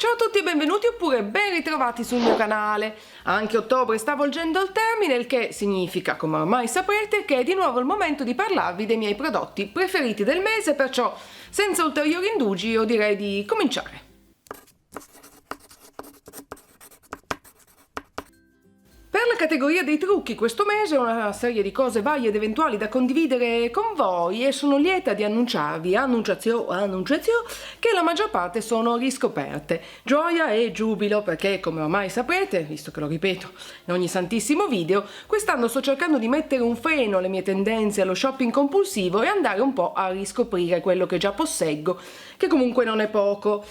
Ciao a tutti e benvenuti oppure ben ritrovati sul mio canale. Anche ottobre sta volgendo al termine, il che significa, come ormai saprete, che è di nuovo il momento di parlarvi dei miei prodotti preferiti del mese, perciò senza ulteriori indugi io direi di cominciare. Per la categoria dei trucchi questo mese ho una serie di cose varie ed eventuali da condividere con voi e sono lieta di annunciarvi, che la maggior parte sono riscoperte. Gioia e giubilo perché, come ormai saprete, visto che lo ripeto in ogni santissimo video, quest'anno sto cercando di mettere un freno alle mie tendenze allo shopping compulsivo e andare un po' a riscoprire quello che già posseggo, che comunque non è poco.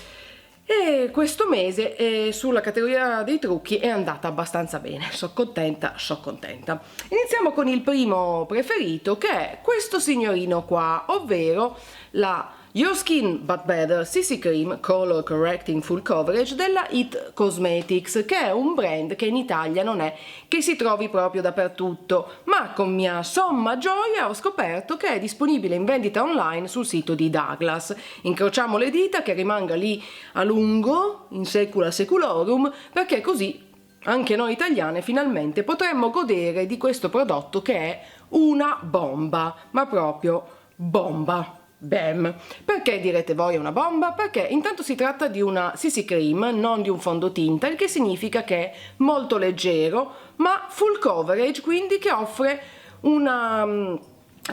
E questo mese sulla categoria dei trucchi è andata abbastanza bene, sono contenta. Iniziamo con il primo preferito, che è questo signorino qua, ovvero la Your Skin But Better CC Cream Color Correcting Full Coverage della It Cosmetics, che è un brand che in Italia non è che si trovi proprio dappertutto, ma con mia somma gioia ho scoperto che è disponibile in vendita online sul sito di Douglas. Incrociamo le dita che rimanga lì a lungo, in secula seculorum, perché così anche noi italiane finalmente potremmo godere di questo prodotto che è una bomba, ma proprio bomba. Bam! Perché direte voi è una bomba? Perché intanto si tratta di una CC cream, non di un fondotinta, il che significa che è molto leggero, ma full coverage, quindi che offre una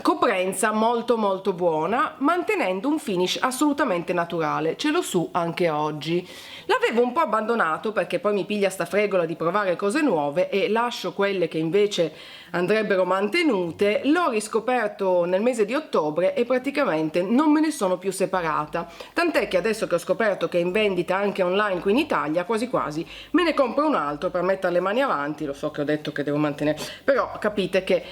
coprenza molto buona, mantenendo un finish assolutamente naturale. Ce l'ho su anche oggi. L'avevo un po' abbandonato perché poi mi piglia sta fregola di provare cose nuove e lascio quelle che invece andrebbero mantenute. L'ho riscoperto nel mese di ottobre e praticamente non me ne sono più separata, tant'è che adesso che ho scoperto che è in vendita anche online qui in Italia, quasi quasi me ne compro un altro per mettere le mani avanti. Lo so che ho detto che devo mantenere, però capite che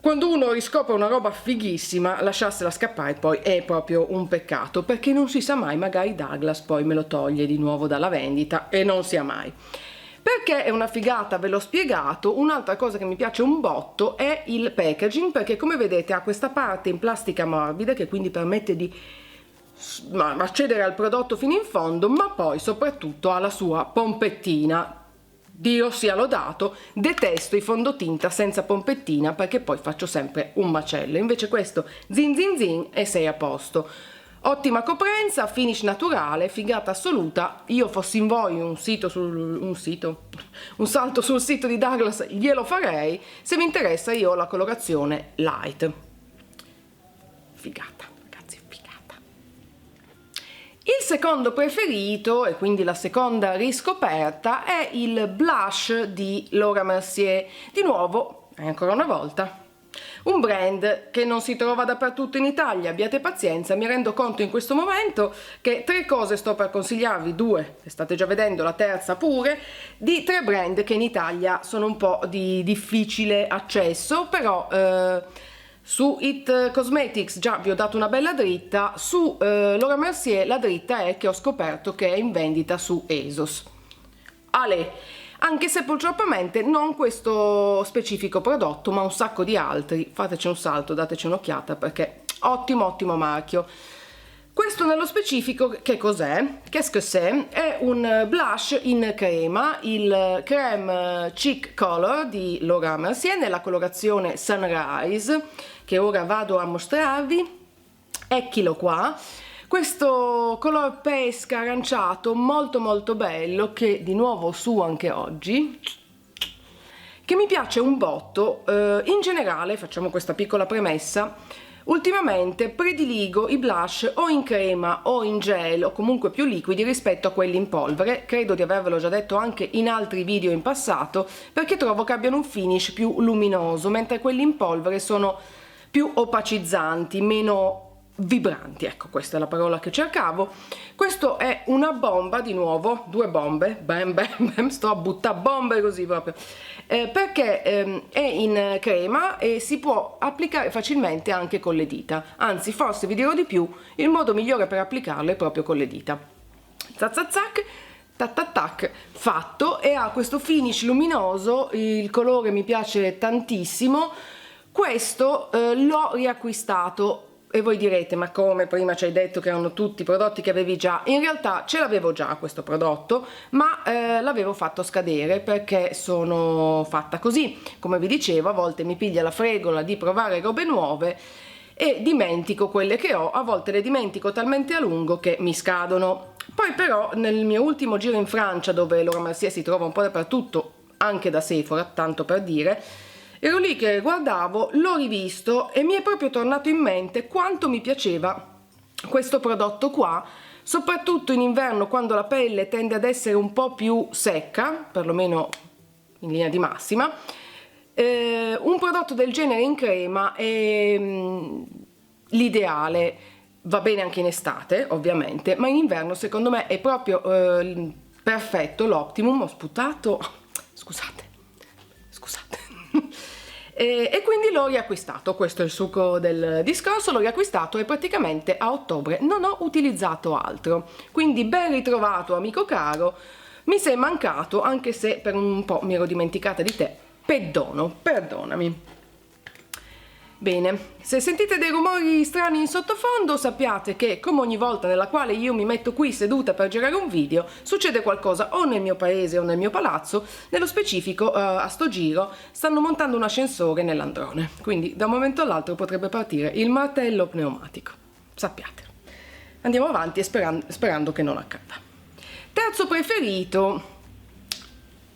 quando uno riscopre una roba fighissima, lasciarsela scappare poi è proprio un peccato, perché non si sa mai, magari Douglas poi me lo toglie di nuovo dalla vendita e non sia mai. Perché è una figata, ve l'ho spiegato. Un'altra cosa che mi piace un botto è il packaging, perché come vedete ha questa parte in plastica morbida che quindi permette di accedere al prodotto fino in fondo, ma poi soprattutto ha la sua pompettina. Dio sia lodato, detesto i fondotinta senza pompettina perché poi faccio sempre un macello, invece questo zin zin zin e sei a posto. Ottima coprenza, finish naturale, figata assoluta. Io fossi in voi un salto sul sito di Douglas glielo farei. Se vi interessa io ho la colorazione light. Figata. Il secondo preferito, e quindi la seconda riscoperta, è il blush di Laura Mercier. Di nuovo, ancora una volta, un brand che non si trova dappertutto in Italia. Abbiate pazienza, mi rendo conto in questo momento che 3 cose sto per consigliarvi, 2 le state già vedendo, la terza pure, di 3 brand che in Italia sono un po' di difficile accesso, però su It Cosmetics già vi ho dato una bella dritta, su Laura Mercier la dritta è che ho scoperto che è in vendita su ASOS. Ale, anche se purtroppamente non questo specifico prodotto, ma un sacco di altri. Fateci un salto, dateci un'occhiata perché ottimo marchio. Questo nello specifico che cos'è? Qu'est-ce que c'est? È un blush in crema, il Creme Chic Color di Laura Mercier nella colorazione Sunrise, che ora vado a mostrarvi. Eccolo qua. Questo color pesca aranciato molto bello, che di nuovo su anche oggi, che mi piace un botto. In generale, facciamo questa piccola premessa, ultimamente prediligo i blush o in crema o in gel o comunque più liquidi rispetto a quelli in polvere. Credo di avervelo già detto anche in altri video in passato, perché trovo che abbiano un finish più luminoso, mentre quelli in polvere sono più opacizzanti, meno vibranti, ecco, questa è la parola che cercavo. Questo è una bomba, di nuovo 2 bombe, bam, sto a buttare bombe così proprio, perché è in crema e si può applicare facilmente anche con le dita, anzi forse vi dirò di più, il modo migliore per applicarlo è proprio con le dita. Zac zac zac, tac tac tac, fatto, e ha questo finish luminoso, il colore mi piace tantissimo. Questo l'ho riacquistato E voi direte, ma come, prima ci hai detto che erano tutti prodotti che avevi già? In realtà ce l'avevo già questo prodotto, ma l'avevo fatto scadere perché sono fatta così. Come vi dicevo, a volte mi piglia la fregola di provare robe nuove e dimentico quelle che ho, a volte le dimentico talmente a lungo che mi scadono. Poi però nel mio ultimo giro in Francia, dove Laura Mercier si trova un po' dappertutto, anche da Sephora, tanto per dire, ero lì che guardavo, l'ho rivisto e mi è proprio tornato in mente quanto mi piaceva questo prodotto qua, soprattutto in inverno quando la pelle tende ad essere un po' più secca, perlomeno in linea di massima. Un prodotto del genere in crema è l'ideale, va bene anche in estate ovviamente, ma in inverno secondo me è proprio perfetto, l'optimum. Ho sputato, scusate. E quindi l'ho riacquistato, questo è il succo del discorso, l'ho riacquistato e praticamente a ottobre non ho utilizzato altro, quindi ben ritrovato amico caro, mi sei mancato anche se per un po' mi ero dimenticata di te, perdonami. Bene, se sentite dei rumori strani in sottofondo sappiate che come ogni volta nella quale io mi metto qui seduta per girare un video succede qualcosa o nel mio paese o nel mio palazzo, nello specifico a sto giro stanno montando un ascensore nell'androne, quindi da un momento all'altro potrebbe partire il martello pneumatico, sappiate. Andiamo avanti sperando che non accada. Terzo preferito,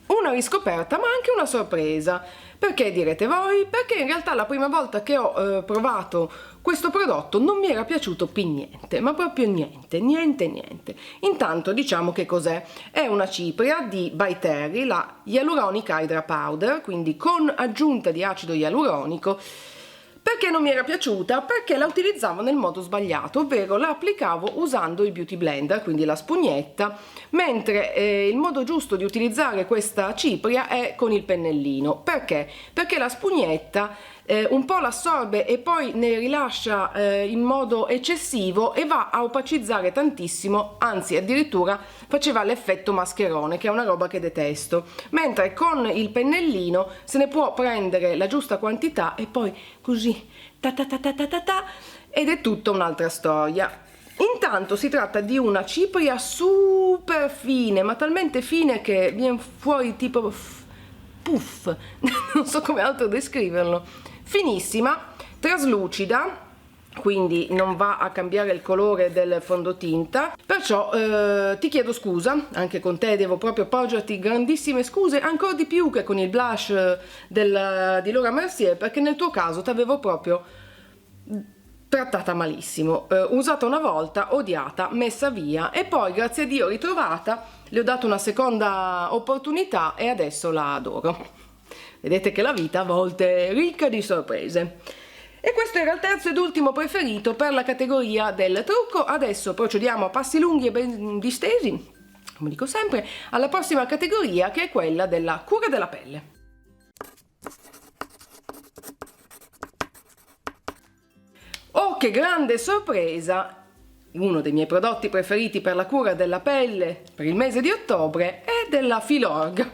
una riscoperta ma anche una sorpresa. Perché direte voi? Perché in realtà la prima volta che ho provato questo prodotto non mi era piaciuto più niente, ma proprio niente. Intanto diciamo che cos'è? È una cipria di By Terry, la Hyaluronic Hydra Powder, quindi con aggiunta di acido ialuronico. Perché non mi era piaciuta? Perché la utilizzavo nel modo sbagliato, ovvero la applicavo usando il Beauty Blender, quindi la spugnetta, mentre il modo giusto di utilizzare questa cipria è con il pennellino. Perché? Perché la spugnetta un po' l'assorbe e poi ne rilascia in modo eccessivo e va a opacizzare tantissimo, anzi addirittura faceva l'effetto mascherone, che è una roba che detesto, mentre con il pennellino se ne può prendere la giusta quantità e poi così ed è tutta un'altra storia. Intanto si tratta di una cipria super fine, ma talmente fine che viene fuori tipo puff, non so come altro descriverlo, finissima, traslucida, quindi non va a cambiare il colore del fondotinta, perciò ti chiedo scusa, anche con te devo proprio porgerti grandissime scuse, ancora di più che con il blush di Laura Mercier, perché nel tuo caso ti avevo proprio trattata malissimo, usata una volta, odiata, messa via e poi grazie a Dio ritrovata, le ho dato una seconda opportunità e adesso la adoro. Vedete che la vita a volte è ricca di sorprese. E questo era il terzo ed ultimo preferito per la categoria del trucco. Adesso procediamo a passi lunghi e ben distesi, come dico sempre, alla prossima categoria che è quella della cura della pelle. Oh, che grande sorpresa! Uno dei miei prodotti preferiti per la cura della pelle per il mese di ottobre è della Filorga.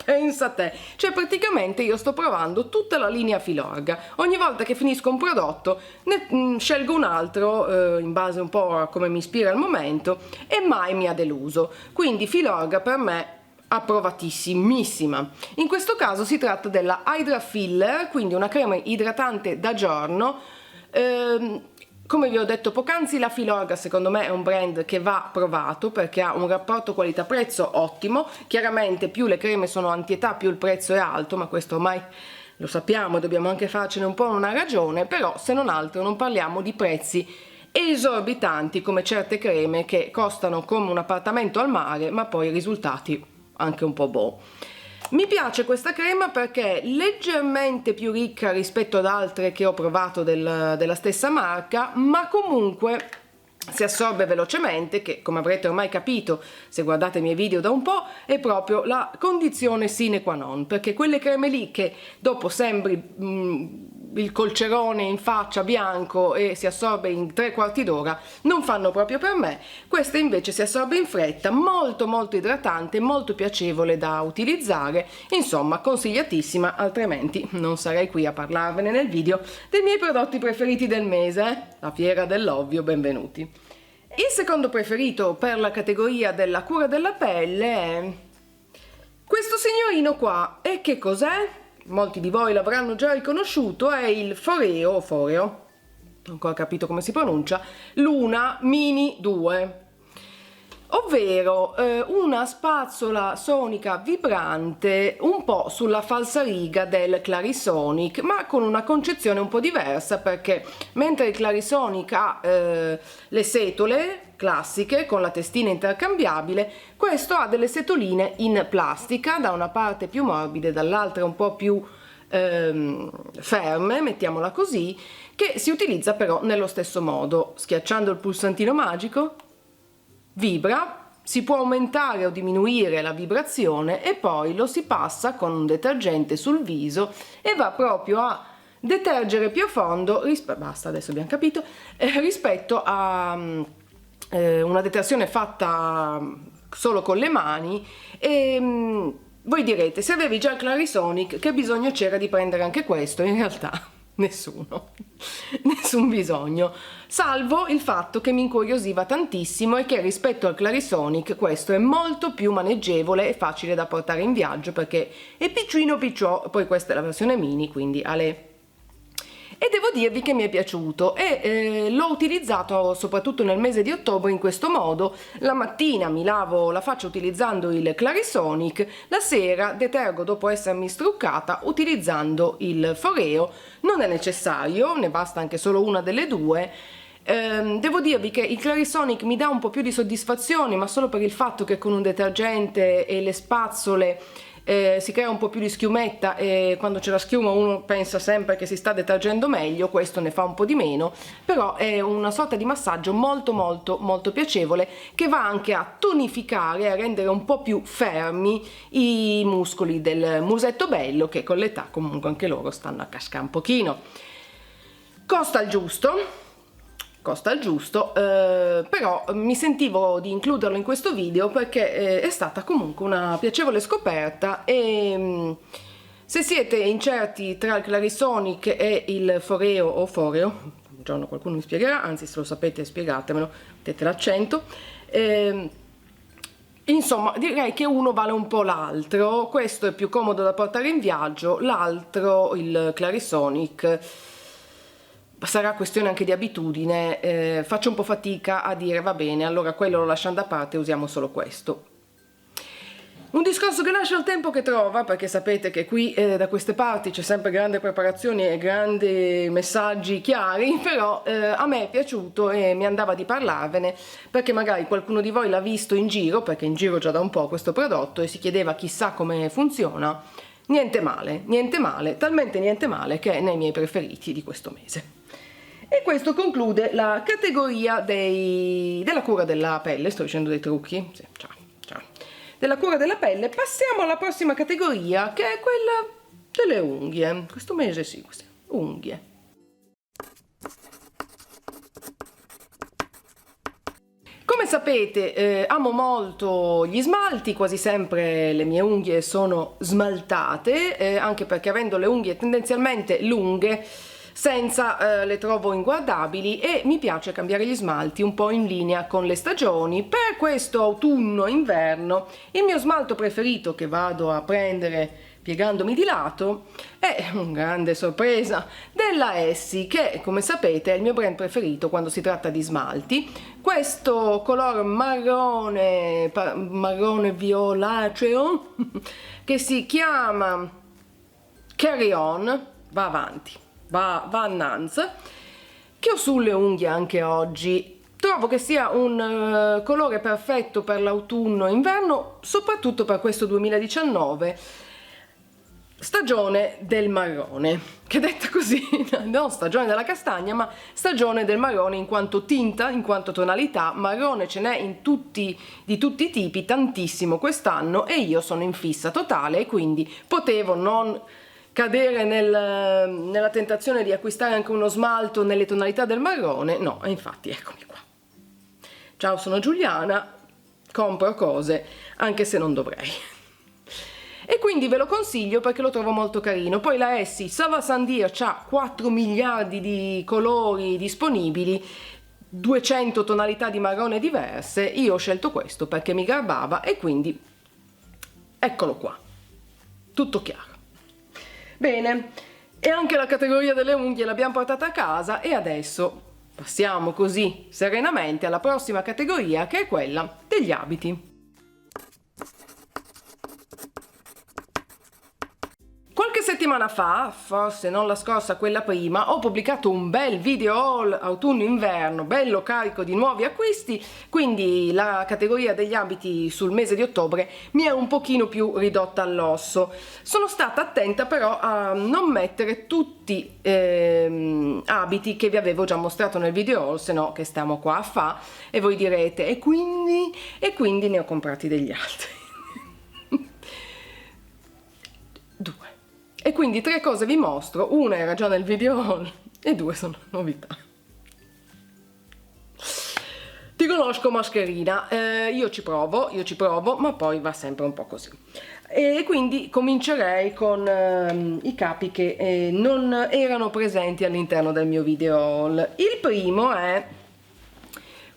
Pensa a te, cioè praticamente io sto provando tutta la linea Filorga. Ogni volta che finisco un prodotto ne scelgo un altro in base un po' a come mi ispira il momento e mai mi ha deluso. Quindi Filorga per me approvatissimissima. In questo caso si tratta della Hydra Filler, quindi una crema idratante da giorno. Come vi ho detto poc'anzi, la Filorga secondo me è un brand che va provato perché ha un rapporto qualità-prezzo ottimo. Chiaramente più le creme sono anti-età più il prezzo è alto, ma questo ormai lo sappiamo, dobbiamo anche farcene un po' una ragione, però se non altro non parliamo di prezzi esorbitanti come certe creme che costano come un appartamento al mare, ma poi i risultati anche un po' boh. Mi piace questa crema perché è leggermente più ricca rispetto ad altre che ho provato della stessa marca, ma comunque si assorbe velocemente, che come avrete ormai capito se guardate i miei video da un po' è proprio la condizione sine qua non, perché quelle creme lì che dopo sembri il colcerone in faccia bianco e si assorbe in 3/4 d'ora, non fanno proprio per me. Questa invece si assorbe in fretta, molto molto idratante, molto piacevole da utilizzare, insomma consigliatissima, altrimenti non sarei qui a parlarvene nel video dei miei prodotti preferiti del mese, la fiera dell'ovvio, benvenuti. Il secondo preferito per la categoria della cura della pelle è questo signorino qua. E che cos'è? Molti di voi l'avranno già riconosciuto, è il Foreo, o Foreo, non ho ancora capito come si pronuncia, Luna Mini 2, ovvero una spazzola sonica vibrante un po' sulla falsariga del Clarisonic, ma con una concezione un po' diversa, perché mentre il Clarisonic ha le setole classiche con la testina intercambiabile, questo ha delle setoline in plastica, da una parte più morbide, dall'altra un po' più ferme, mettiamola così, che si utilizza però nello stesso modo. Schiacciando il pulsantino magico vibra, si può aumentare o diminuire la vibrazione e poi lo si passa con un detergente sul viso e va proprio a detergere più a fondo, basta, adesso abbiamo capito, rispetto a una detersione fatta solo con le mani. E voi direte, se avevi già il Clarisonic, che bisogno c'era di prendere anche questo? In realtà nessuno, nessun bisogno, salvo il fatto che mi incuriosiva tantissimo e che rispetto al Clarisonic questo è molto più maneggevole e facile da portare in viaggio, perché è piccino picciò, poi questa è la versione mini, quindi ale. E devo dirvi che mi è piaciuto e l'ho utilizzato soprattutto nel mese di ottobre in questo modo. La mattina mi lavo la faccia utilizzando il Clarisonic, la sera detergo dopo essermi struccata utilizzando il Foreo. Non è necessario, ne basta anche solo una delle due. Devo dirvi che il Clarisonic mi dà un po' più di soddisfazione, ma solo per il fatto che con un detergente e le spazzole si crea un po' più di schiumetta, e quando c'è la schiuma uno pensa sempre che si sta detergendo meglio, questo ne fa un po' di meno, però è una sorta di massaggio molto molto molto piacevole, che va anche a tonificare e a rendere un po' più fermi i muscoli del musetto bello, che con l'età comunque anche loro stanno a cascare un pochino. Costa il giusto, però mi sentivo di includerlo in questo video perché è stata comunque una piacevole scoperta. E se siete incerti tra il Clarisonic e il Foreo o Foreo, un giorno qualcuno mi spiegherà, anzi se lo sapete spiegatemelo, mettete l'accento, insomma direi che uno vale un po' l'altro. Questo è più comodo da portare in viaggio, l'altro, il Clarisonic, sarà questione anche di abitudine, faccio un po' fatica a dire va bene, allora quello lo lasciamo da parte, usiamo solo questo. Un discorso che lascia il tempo che trova, perché sapete che qui da queste parti c'è sempre grande preparazione e grandi messaggi chiari, però a me è piaciuto e mi andava di parlarvene, perché magari qualcuno di voi l'ha visto in giro, perché in giro già da un po' questo prodotto, e si chiedeva chissà come funziona. Niente male, talmente niente male che è nei miei preferiti di questo mese. E questo conclude la categoria della cura della pelle. Sto dicendo dei trucchi? Sì, ciao. Della cura della pelle. Passiamo alla prossima categoria, che è quella delle unghie. Questo mese sì, queste unghie. Come sapete amo molto gli smalti, quasi sempre le mie unghie sono smaltate, anche perché avendo le unghie tendenzialmente lunghe, senza le trovo inguardabili, e mi piace cambiare gli smalti un po' in linea con le stagioni. Per questo autunno-inverno il mio smalto preferito, che vado a prendere piegandomi di lato, è una grande sorpresa della Essie, che come sapete è il mio brand preferito quando si tratta di smalti. Questo color marrone violaceo che si chiama Carry On, va avanti, va annanzi, che ho sulle unghie anche oggi. Trovo che sia un colore perfetto per l'autunno-inverno, soprattutto per questo 2019, stagione del marrone, che detta così, non stagione della castagna, ma stagione del marrone in quanto tinta, in quanto tonalità. Marrone ce n'è di tutti i tipi, tantissimo quest'anno, e io sono in fissa totale, e quindi potevo non cadere nella tentazione di acquistare anche uno smalto nelle tonalità del marrone. No, e infatti eccomi qua. Ciao, sono Giuliana, compro cose anche se non dovrei. E quindi ve lo consiglio perché lo trovo molto carino. Poi la Essie Sava Sandir ha 4 miliardi di colori disponibili, 200 tonalità di marrone diverse. Io ho scelto questo perché mi garbava e quindi eccolo qua, tutto chiaro. Bene, e anche la categoria delle unghie l'abbiamo portata a casa e adesso passiamo così serenamente alla prossima categoria, che è quella degli abiti. Qualche settimana fa, forse non la scorsa, quella prima, ho pubblicato un bel video haul autunno-inverno, bello carico di nuovi acquisti, quindi la categoria degli abiti sul mese di ottobre mi è un pochino più ridotta all'osso. Sono stata attenta però a non mettere tutti abiti che vi avevo già mostrato nel video haul, se no che stiamo qua a fa, e voi direte e quindi ne ho comprati degli altri. Due. E quindi 3 cose vi mostro, una era già nel video haul e 2 sono novità. Ti conosco mascherina, io ci provo, ma poi va sempre un po' così. E quindi comincerei con i capi che non erano presenti all'interno del mio video haul. Il primo è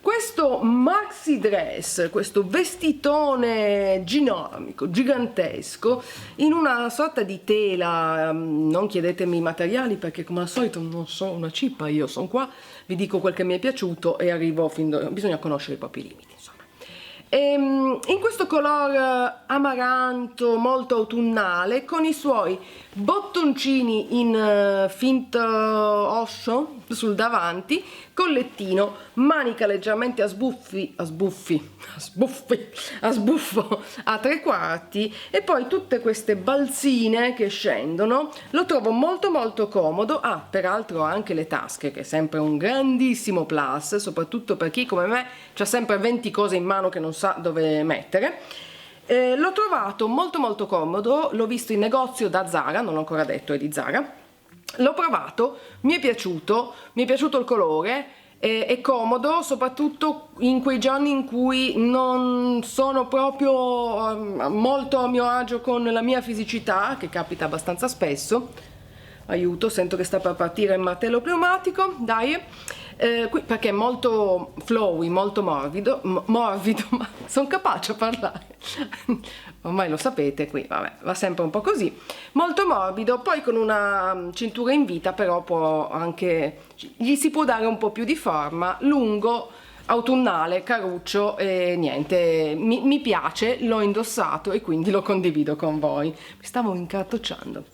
questo maxi dress, questo vestitone ginormico, gigantesco, in una sorta di tela, non chiedetemi i materiali perché come al solito non so una cippa, io sono qua, vi dico quel che mi è piaciuto e arrivo fin dove bisogna conoscere i propri limiti, insomma. In questo color amaranto molto autunnale, con i suoi bottoncini in finto osso sul davanti, collettino, manica leggermente a sbuffo a 3/4 e poi tutte queste balzine che scendono. Lo trovo molto comodo. Peraltro ha anche le tasche, che è sempre un grandissimo plus, soprattutto per chi come me c'ha sempre 20 cose in mano che non sa dove mettere. L'ho trovato molto comodo, l'ho visto in negozio da Zara, non l'ho ancora detto, è di Zara. L'ho provato, mi è piaciuto il colore, è comodo soprattutto in quei giorni in cui non sono proprio molto a mio agio con la mia fisicità, che capita abbastanza spesso. Aiuto, sento che sta per partire il martello pneumatico, dai. Qui perché è molto flowy, molto morbido, ma sono capace a parlare. Ormai lo sapete, qui vabbè, va sempre un po' così, molto morbido, poi con una cintura in vita, però può anche, gli si può dare un po' più di forma, lungo, autunnale, caruccio e niente, mi piace, l'ho indossato e quindi lo condivido con voi. Mi stavo incartocciando.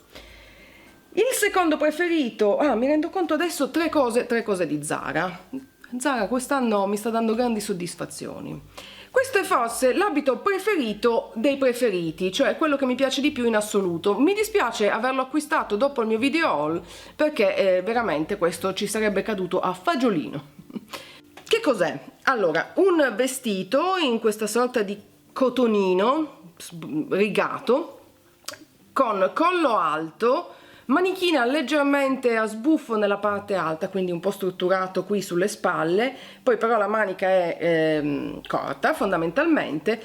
Il secondo preferito, mi rendo conto adesso, tre cose di Zara. Zara quest'anno mi sta dando grandi soddisfazioni. Questo è forse l'abito preferito dei preferiti, cioè quello che mi piace di più in assoluto. Mi dispiace averlo acquistato dopo il mio video haul, perché veramente questo ci sarebbe caduto a fagiolino. Che cos'è? Allora, un vestito in questa sorta di cotonino rigato, con collo alto, manichina leggermente a sbuffo nella parte alta, quindi un po' strutturato qui sulle spalle, poi però la manica è corta fondamentalmente,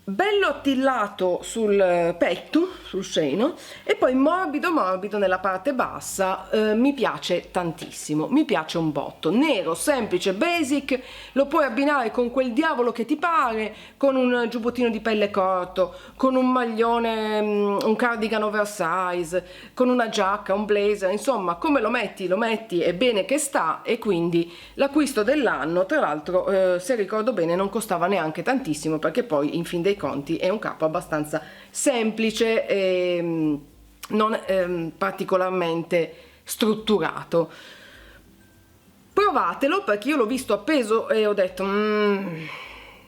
bello attillato sul petto, sul seno, e poi morbido nella parte bassa. Mi piace tantissimo, mi piace un botto, nero, semplice, basic, lo puoi abbinare con quel diavolo che ti pare, con un giubbottino di pelle corto, con un maglione, un cardigan oversize, con una giacca, un blazer, insomma come lo metti è bene che sta, e quindi l'acquisto dell'anno. Tra l'altro se ricordo bene non costava neanche tantissimo, perché poi in fin dei conti è un capo abbastanza semplice e non particolarmente strutturato. Provatelo, perché io l'ho visto appeso e ho detto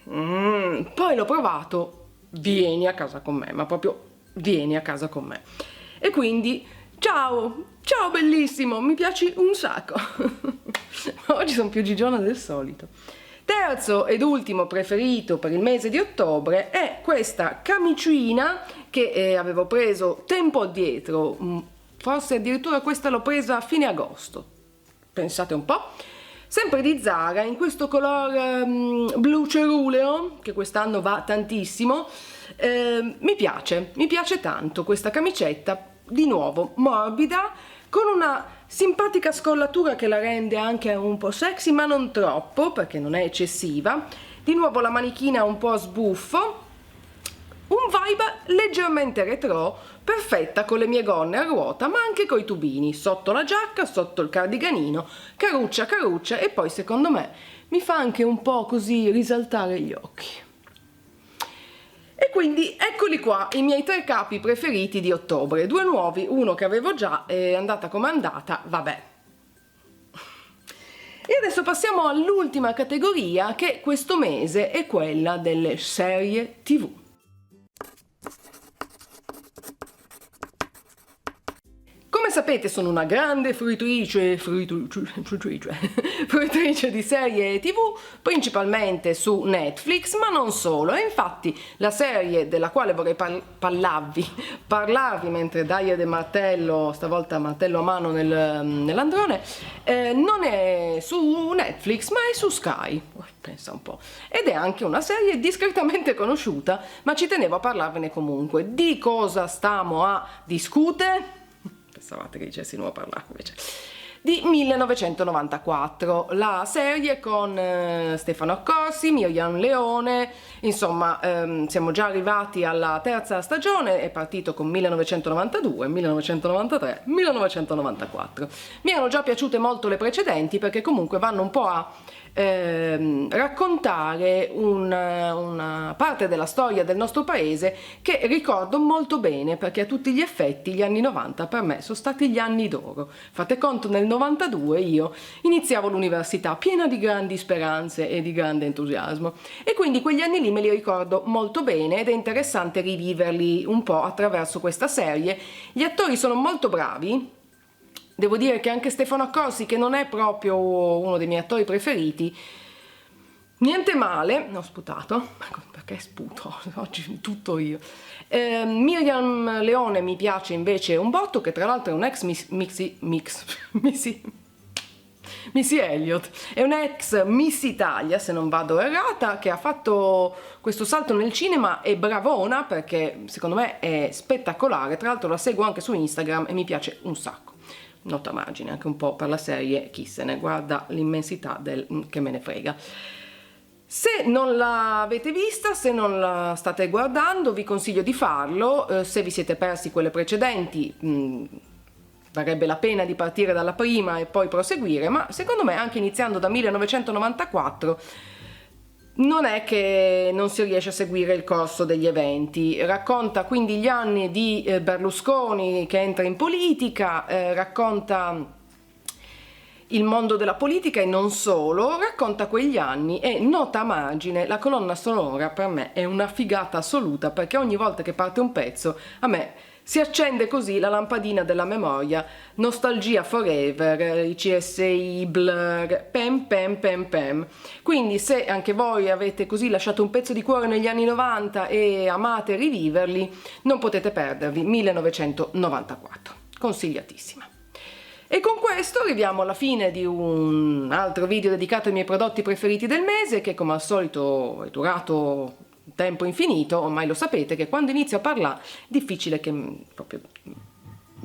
poi l'ho provato, vieni a casa con me, ma proprio vieni a casa con me, e quindi ciao bellissimo, mi piaci un sacco. Oggi sono più gigiona del solito. Terzo ed ultimo preferito per il mese di ottobre è questa camicina che avevo preso tempo addietro, forse addirittura questa l'ho presa a fine agosto, pensate un po', sempre di Zara, in questo colore blu ceruleo, che quest'anno va tantissimo. Mi piace tanto questa camicetta, di nuovo morbida, con una simpatica scollatura che la rende anche un po' sexy, ma non troppo, perché non è eccessiva. Di nuovo la manichina un po' a sbuffo, un vibe leggermente retro, perfetta con le mie gonne a ruota, ma anche coi tubini, sotto la giacca, sotto il cardiganino, caruccia caruccia, e poi secondo me mi fa anche un po' così risaltare gli occhi. E quindi eccoli qua i miei 3 capi preferiti di ottobre, 2 nuovi, uno che avevo già, è andata come è andata, vabbè. E adesso passiamo all'ultima categoria, che questo mese è quella delle serie TV. Come sapete sono una grande fruitrice di serie TV, principalmente su Netflix, ma non solo. E infatti la serie della quale vorrei parlarvi mentre Daia de Martello, stavolta martello a mano nell'androne, non è su Netflix ma è su Sky, pensa un po', ed è anche una serie discretamente conosciuta, ma ci tenevo a parlarvene comunque. Di cosa stiamo a discutere? Pensavate che dicessi nuovo a parlare, invece. Di 1994, la serie con Stefano Accorsi, Miriam Leone, insomma siamo già arrivati alla 3ª stagione, è partito con 1992, 1993, 1994. Mi erano già piaciute molto le precedenti perché comunque vanno un po' a raccontare una parte della storia del nostro paese che ricordo molto bene, perché a tutti gli effetti gli anni 90 per me sono stati gli anni d'oro. Fate conto, nel 92 io iniziavo l'università piena di grandi speranze e di grande entusiasmo, e quindi quegli anni lì me li ricordo molto bene ed è interessante riviverli un po' attraverso questa serie. Gli attori sono molto bravi. Devo dire che anche Stefano Accorsi, che non è proprio uno dei miei attori preferiti, niente male, ho sputato, perché sputo, oggi tutto io. Miriam Leone mi piace invece un botto, che tra l'altro è un ex Missy Elliott, è un'ex Miss Italia, se non vado errata, che ha fatto questo salto nel cinema, è bravona perché secondo me è spettacolare, tra l'altro la seguo anche su Instagram e mi piace un sacco. Nota margine anche un po' per la serie, chi se ne guarda l'immensità del che me ne frega. Se non l'avete vista, se non la state guardando, vi consiglio di farlo. Se vi siete persi quelle precedenti, varrebbe la pena di partire dalla prima e poi proseguire, ma secondo me anche iniziando da 1994 non è che non si riesce a seguire il corso degli eventi. Racconta quindi gli anni di Berlusconi che entra in politica, racconta il mondo della politica e non solo, racconta quegli anni, e nota a margine, la colonna sonora per me è una figata assoluta, perché ogni volta che parte un pezzo a me si accende così la lampadina della memoria, Nostalgia Forever, i CSI, Blur, pem pem pem pem. Quindi se anche voi avete così lasciato un pezzo di cuore negli anni 90 e amate riviverli, non potete perdervi 1994, consigliatissima. E con questo arriviamo alla fine di un altro video dedicato ai miei prodotti preferiti del mese, che come al solito è durato tempo infinito. Ormai lo sapete che quando inizio a parlare è difficile che proprio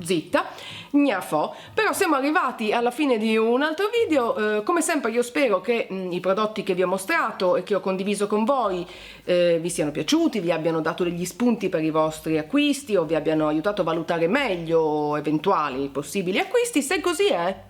zitta, gnafò. Però siamo arrivati alla fine di un altro video. Come sempre io spero che i prodotti che vi ho mostrato e che ho condiviso con voi vi siano piaciuti, vi abbiano dato degli spunti per i vostri acquisti o vi abbiano aiutato a valutare meglio eventuali possibili acquisti. Se così è,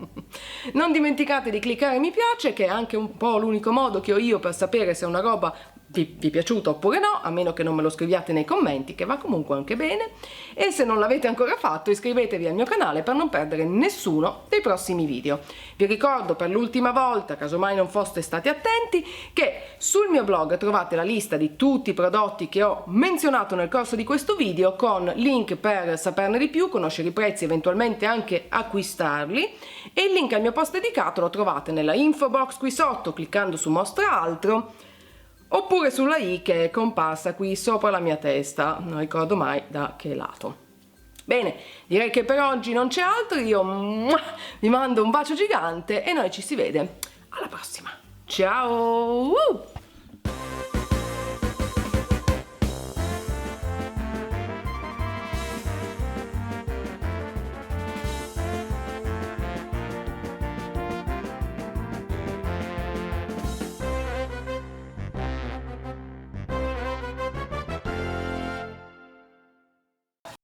non dimenticate di cliccare mi piace, che è anche un po' l'unico modo che ho io per sapere se una roba vi è piaciuto oppure no, a meno che non me lo scriviate nei commenti, che va comunque anche bene, e se non l'avete ancora fatto iscrivetevi al mio canale per non perdere nessuno dei prossimi video. Vi ricordo per l'ultima volta, casomai non foste stati attenti, che sul mio blog trovate la lista di tutti i prodotti che ho menzionato nel corso di questo video, con link per saperne di più, conoscere i prezzi, eventualmente anche acquistarli, e il link al mio post dedicato lo trovate nella info box qui sotto cliccando su mostra altro, oppure sulla i che è comparsa qui sopra la mia testa, non ricordo mai da che lato. Bene, direi che per oggi non c'è altro, io vi mando un bacio gigante e noi ci si vede alla prossima. Ciao!